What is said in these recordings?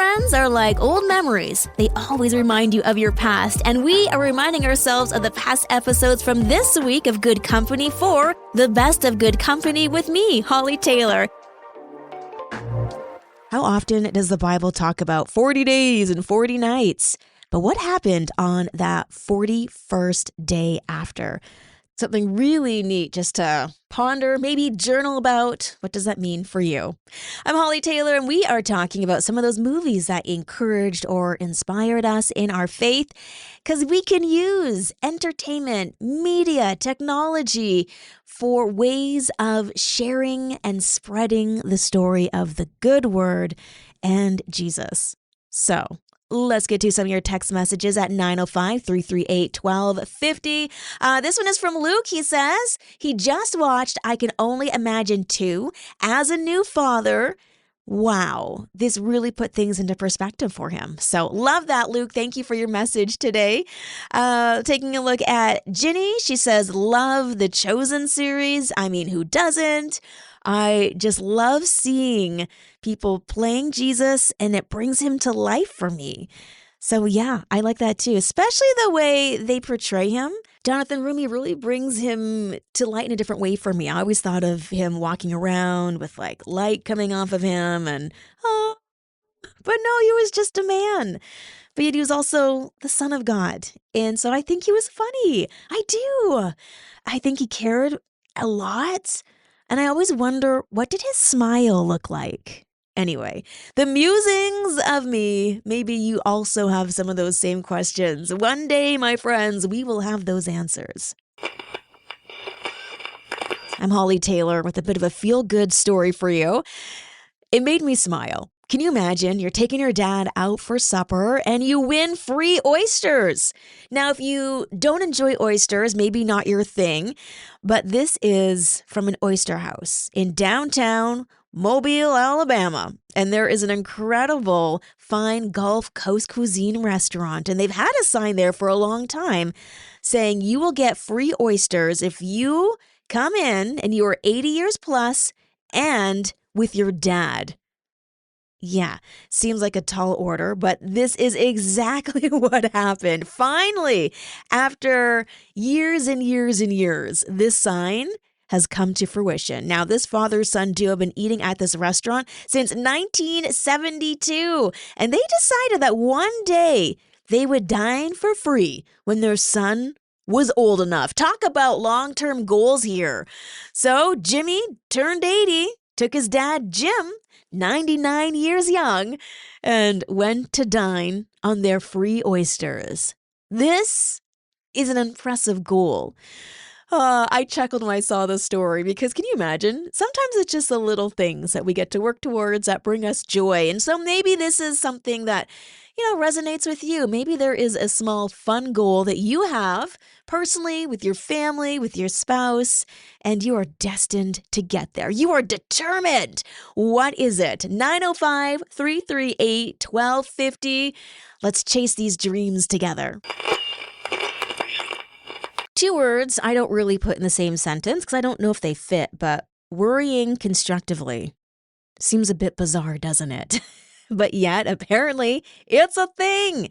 friends are like old memories. They always remind you of your past, and we are reminding ourselves of the past episodes from this week of Good Company for the Best of Good Company with me, Hollie Taylor. How often does the Bible talk about 40 days and 40 nights? But what happened on that 41st day after? Something really neat just to ponder, maybe journal about. What does that mean for you? I'm Hollie Taylor, and we are talking about some of those movies that encouraged or inspired us in our faith, because we can use entertainment, media, technology for ways of sharing and spreading the story of the good word and Jesus. So, let's get to some of your text messages at 905-338-1250. This one is from Luke. He says he just watched I Can Only Imagine 2 as a new father. Wow, this really put things into perspective for him. So love that, Luke. Thank you for your message today. Taking a look at Ginny, she says, love the Chosen series. I mean, who doesn't? I just love seeing people playing Jesus, and it brings him to life for me. So yeah, I like that too, especially the way they portray him. Jonathan Rumi really brings him to light in a different way for me. I always thought of him walking around with like light coming off of him but no, he was just a man. But yet he was also the Son of God. And so I think he was funny. I do. I think he cared a lot. And I always wonder, what did his smile look like? Anyway, the musings of me, maybe you also have some of those same questions. One day, my friends, we will have those answers. I'm Hollie Taylor with a bit of a feel-good story for you. It made me smile. Can you imagine you're taking your dad out for supper and you win free oysters? Now, if you don't enjoy oysters, maybe not your thing, but this is from an oyster house in downtown Mobile, Alabama. And there is an incredible fine Gulf Coast cuisine restaurant. And they've had a sign there for a long time saying you will get free oysters if you come in and you are 80 years plus and with your dad. Yeah, seems like a tall order, but this is exactly what happened. Finally, after years and years and years, this sign has come to fruition. Now, this father-son duo have been eating at this restaurant since 1972, and they decided that one day they would dine for free when their son was old enough. Talk about long-term goals here. So Jimmy turned 80, took his dad, Jim, 99 years young, and went to dine on their free oysters. This is an impressive goal. I chuckled when I saw this story because can you imagine? Sometimes it's just the little things that we get to work towards that bring us joy. And so maybe this is something that, resonates with you. Maybe there is a small fun goal that you have personally with your family, with your spouse, and you are destined to get there. You are determined. What is it? 905-338-1250. Let's chase these dreams together. Two words I don't really put in the same sentence because I don't know if they fit, but worrying constructively seems a bit bizarre, doesn't it? But yet, apparently, it's a thing.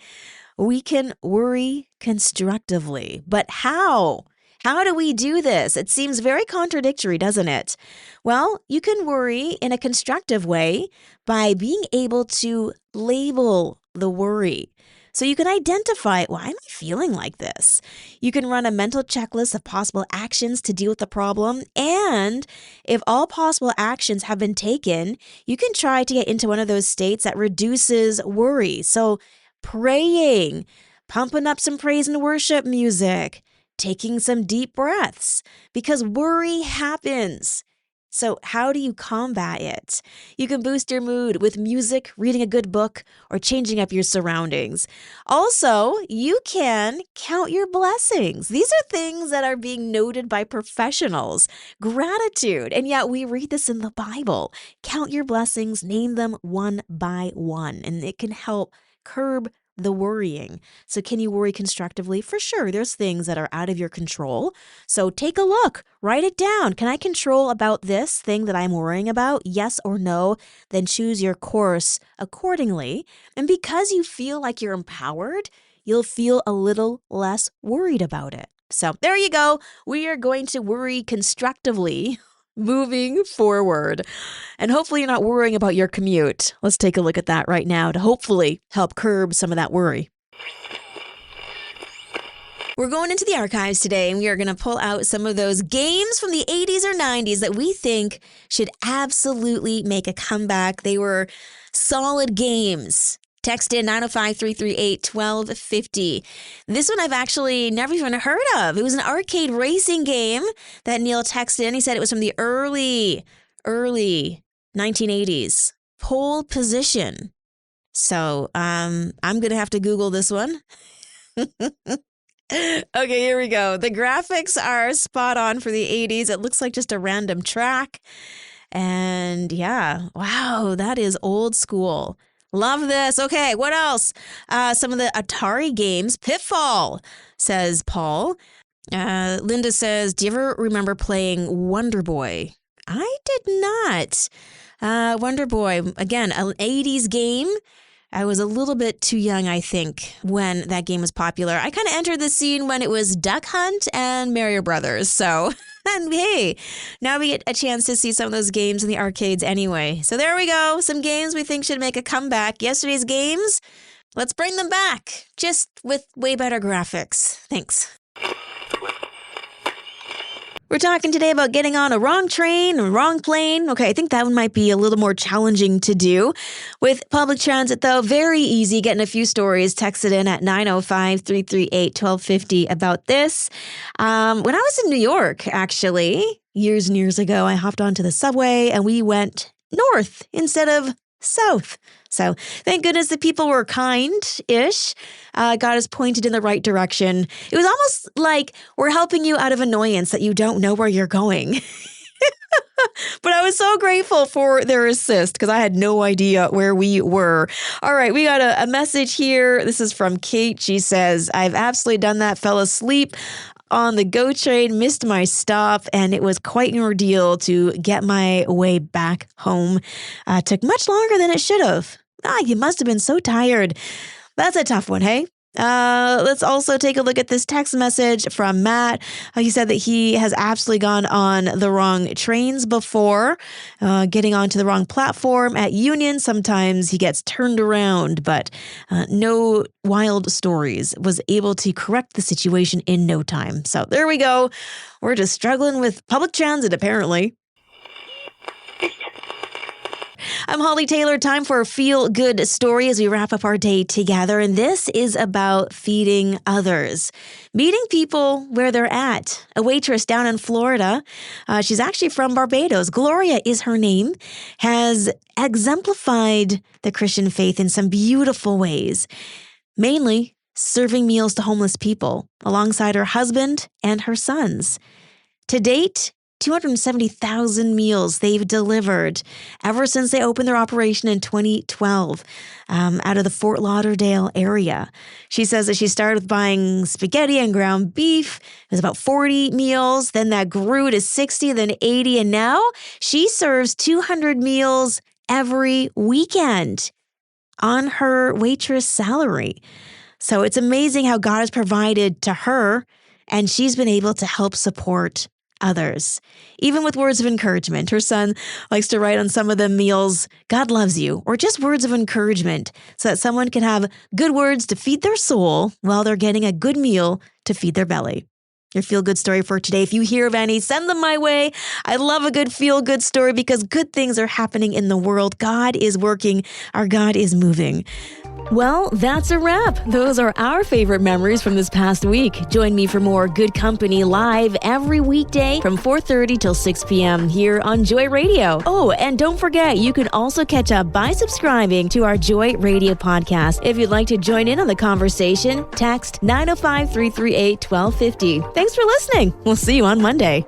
We can worry constructively. But how? How do we do this? It seems very contradictory, doesn't it? Well, you can worry in a constructive way by being able to label the worry. So you can identify, why am I feeling like this? You can run a mental checklist of possible actions to deal with the problem. And if all possible actions have been taken, you can try to get into one of those states that reduces worry. So praying, pumping up some praise and worship music, taking some deep breaths, because worry happens. So how do you combat it? You can boost your mood with music, reading a good book, or changing up your surroundings. Also, you can count your blessings. These are things that are being noted by professionals. Gratitude. And yet we read this in the Bible. Count your blessings, name them one by one, and it can help curb the worrying. So can you worry constructively? For sure, there's things that are out of your control. So take a look, write it down. Can I control about this thing that I'm worrying about? Yes or no? Then choose your course accordingly. And because you feel like you're empowered, you'll feel a little less worried about it. So there you go. We are going to worry constructively moving forward. And hopefully you're not worrying about your commute. Let's take a look at that right now to hopefully help curb some of that worry. We're going into the archives today, and we are going to pull out some of those games from the 80s or 90s that we think should absolutely make a comeback. They were solid games. Text in 905-338-1250. This one I've actually never even heard of. It was an arcade racing game that Neil texted in. He said it was from the early 1980s. Pole Position. So I'm going to have to Google this one. Okay, here we go. The graphics are spot on for the 80s. It looks like just a random track. And yeah, wow, that is old school. Love this. Okay, what else? Some of the Atari games. Pitfall, says Paul. Linda says, do you ever remember playing Wonder Boy? I did not. Wonder Boy, again, an 80s game. I was a little bit too young, I think, when that game was popular. I kind of entered the scene when it was Duck Hunt and Mario Brothers. So, and hey, now we get a chance to see some of those games in the arcades anyway. So there we go. Some games we think should make a comeback. Yesterday's games, let's bring them back, just with way better graphics. Thanks. We're talking today about getting on a wrong train, a wrong plane. Okay, I think that one might be a little more challenging to do. With public transit, though, very easy. Getting a few stories texted in at 905-338-1250 about this. When I was in New York, actually, years and years ago, I hopped onto the subway and we went north instead of south. So thank goodness the people were kind-ish, got us pointed in the right direction. It was almost like we're helping you out of annoyance that you don't know where you're going. But I was so grateful for their assist because I had no idea where we were. All right, we got a message here. This is from Kate. She says, I've absolutely done that, fell asleep on the GO train, missed my stop, and it was quite an ordeal to get my way back home. Took much longer than it should have. You must have been so tired. That's a tough one, hey? Let's also take a look at this text message from Matt. He said that he has absolutely gone on the wrong trains before, getting onto the wrong platform at Union. Sometimes he gets turned around, but no wild stories. Was able to correct the situation in no time. So there we go. We're just struggling with public transit, apparently. I'm Hollie Taylor. Time for a feel-good story as we wrap up our day together. And this is about feeding others, meeting people where they're at. A waitress down in Florida, she's actually from Barbados. Gloria is her name, has exemplified the Christian faith in some beautiful ways, mainly serving meals to homeless people alongside her husband and her sons. To date, 270,000 meals they've delivered ever since they opened their operation in 2012 out of the Fort Lauderdale area. She says that she started with buying spaghetti and ground beef. It was about 40 meals. Then that grew to 60, then 80. And now she serves 200 meals every weekend on her waitress salary. So it's amazing how God has provided to her, and she's been able to help support others, even with words of encouragement. Her son likes to write on some of the meals, God loves you, or just words of encouragement so that someone can have good words to feed their soul while they're getting a good meal to feed their belly. Your feel-good story for today. If you hear of any, send them my way. I love a good feel-good story because good things are happening in the world. God is working. Our God is moving. Well, that's a wrap. Those are our favorite memories from this past week. Join me for more Good Company live every weekday from 4:30 till 6 p.m. here on Joy Radio. Oh, and don't forget, you can also catch up by subscribing to our Joy Radio podcast. If you'd like to join in on the conversation, text 905-338-1250. Thanks for listening. We'll see you on Monday.